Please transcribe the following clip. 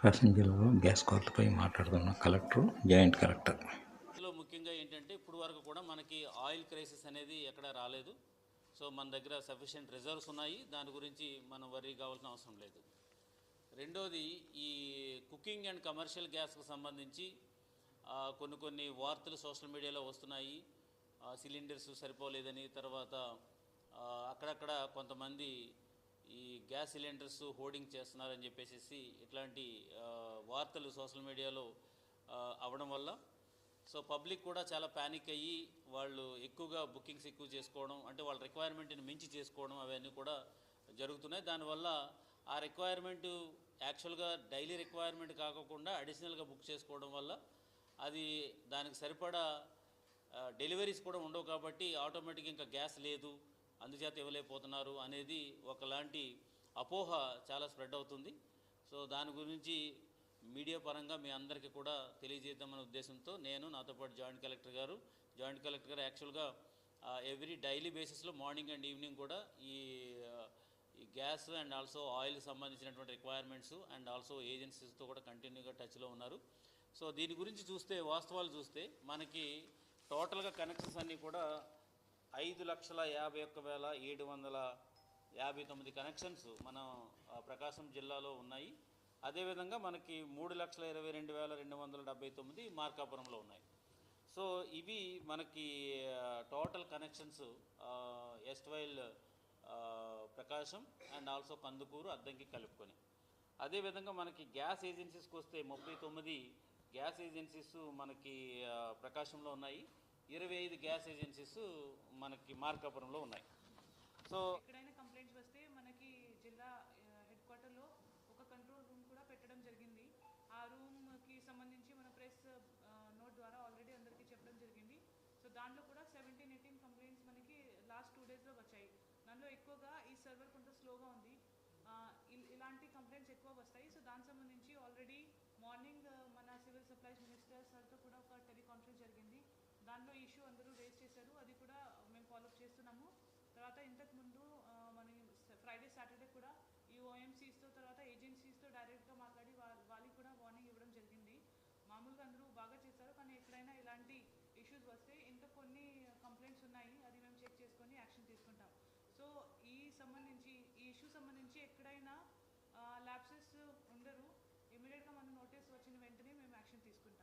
ప్రకాశం జిల్లాలో గ్యాస్ కొరతపై మాట్లాడుతున్న collector, joint collector. ఇందులో ముఖ్యంగా ఏంటంటే ఇప్పుడు వరకు కూడా మనకి ఆయిల్ క్రైసిస్ అనేది ఎక్కడ రాలేదు. సో మన దగ్గర సఫిషియెంట్ రిజర్వ్స్ ఉన్నాయి, దాని గురించి మనం వరీ కావాల్సిన అవసరం లేదు. రెండోది, ఈ కుకింగ్ అండ్ కమర్షియల్ గ్యాస్కు సంబంధించి కొన్ని వార్తలు సోషల్ మీడియాలో వస్తున్నాయి. సిలిండర్స్ సరిపోలేదని, తర్వాత అక్కడక్కడ కొంతమంది ఈ గ్యాస్ సిలిండర్స్ హోర్డింగ్ చేస్తున్నారని చెప్పేసి ఇట్లాంటి వార్తలు సోషల్ మీడియాలో అవ్వడం వల్ల సో పబ్లిక్ కూడా చాలా ప్యానిక్ అయ్యి వాళ్ళు ఎక్కువగా బుకింగ్స్ ఎక్కువ చేసుకోవడం, అంటే వాళ్ళ రిక్వైర్మెంట్ని మించి చేసుకోవడం అవన్నీ కూడా జరుగుతున్నాయి. దానివల్ల ఆ రిక్వైర్మెంట్ యాక్చువల్గా డైలీ రిక్వైర్మెంట్ కాకుండా అడిషనల్గా బుక్ చేసుకోవడం వల్ల అది దానికి సరిపడా డెలివరీస్ కూడా ఉండవు. కాబట్టి ఆటోమేటిక్గా ఇంకా గ్యాస్ లేదు, అందుచేత ఇవ్వలేకపోతున్నారు అనేది ఒకలాంటి అపోహ చాలా స్ప్రెడ్ అవుతుంది. సో దాని గురించి మీడియా పరంగా మీ అందరికీ కూడా తెలియజేద్దామనే ఉద్దేశంతో నేను, నాతో పాటు జాయింట్ కలెక్టర్ గారు యాక్చువల్గా ఎవ్రీ డైలీ బేసిస్లో మార్నింగ్ అండ్ ఈవినింగ్ కూడా ఈ గ్యాస్ అండ్ ఆల్సో ఆయిల్కి సంబంధించినటువంటి రిక్వైర్మెంట్స్ అండ్ ఆల్సో ఏజెన్సీస్తో కూడా కంటిన్యూగా టచ్లో ఉన్నారు. సో దీని గురించి చూస్తే, వాస్తవాలు చూస్తే మనకి టోటల్గా కనెక్షన్స్ అన్నీ కూడా 5,51,759 కనెక్షన్స్ మన ప్రకాశం జిల్లాలో ఉన్నాయి. అదేవిధంగా మనకి 3,22,279 మార్కాపురంలో ఉన్నాయి. సో ఇవి మనకి టోటల్ కనెక్షన్స్ ఎస్ట్వైల్ ప్రకాశం అండ్ ఆల్సో కందుకూరు, అద్దంకి కలుపుకొని. అదేవిధంగా మనకి గ్యాస్ ఏజెన్సీస్కి వస్తే 39 గ్యాస్ ఏజెన్సీస్ మనకి ప్రకాశంలో ఉన్నాయి, 25 గ్యాస్ ఏజెన్సీస్ మనకి మార్కాపురంలో ఉన్నాయి. సో ఎక్కడైనా కంప్లైంట్స్ వస్తే మనకి జిల్లా హెడ్ క్వార్టర్లో ఒక కంట్రోల్ రూమ్ కూడా పెట్టడం జరిగింది. ఆ రూమ్కి సంబంధించి మన ప్రెస్ నోట్ ద్వారా ఆల్రెడీ అందరికీ చెప్పడం జరిగింది. సో దాంట్లో కూడా 17-18 కంప్లైంట్స్ మనకి లాస్ట్ 2 డేస్లో వచ్చాయి. దానిలో ఎక్కువగా ఈ సర్వర్ కొంత స్లోగా ఉంది, ఇలాంటి కంప్లైంట్స్ ఎక్కువ వస్తాయి. సో దానికి సంబంధించి ఆల్రెడీ మార్నింగ్ మన సివిల్ సప్లైస్ మినిస్టర్ సార్తో కూడా ఒక టెలికాన్ఫరెన్స్ జరిగింది. దానిలో ఇష్యూ అందరూ రేస్ చేశారు, అది కూడా మేము ఫాలోఅప్ చేస్తున్నాము. తర్వాత ఇంతకుముందు మన ఫ్రైడే సాటర్డే కూడా ఈ ఓఎంసీస్తో తర్వాత ఏజెన్సీస్తో డైరెక్ట్గా మాట్లాడి వాళ్ళకి కూడా వార్నింగ్ ఇవ్వడం జరిగింది. మామూలుగా అందరూ బాగా చేస్తారు, కానీ ఎక్కడైనా ఇలాంటి ఇష్యూస్ వస్తే ఇంకా కొన్ని కంప్లైంట్స్ ఉన్నాయి, అది మేము చెక్ చేసుకొని యాక్షన్ తీసుకుంటాం. సో ఈ ఇష్యూ సంబంధించి ఎక్కడైనా ల్యాప్సెస్ ఉండరు, ఇమీడియట్గా మన నోటీస్ వచ్చిన వెంటనే మేము యాక్షన్ తీసుకుంటాం.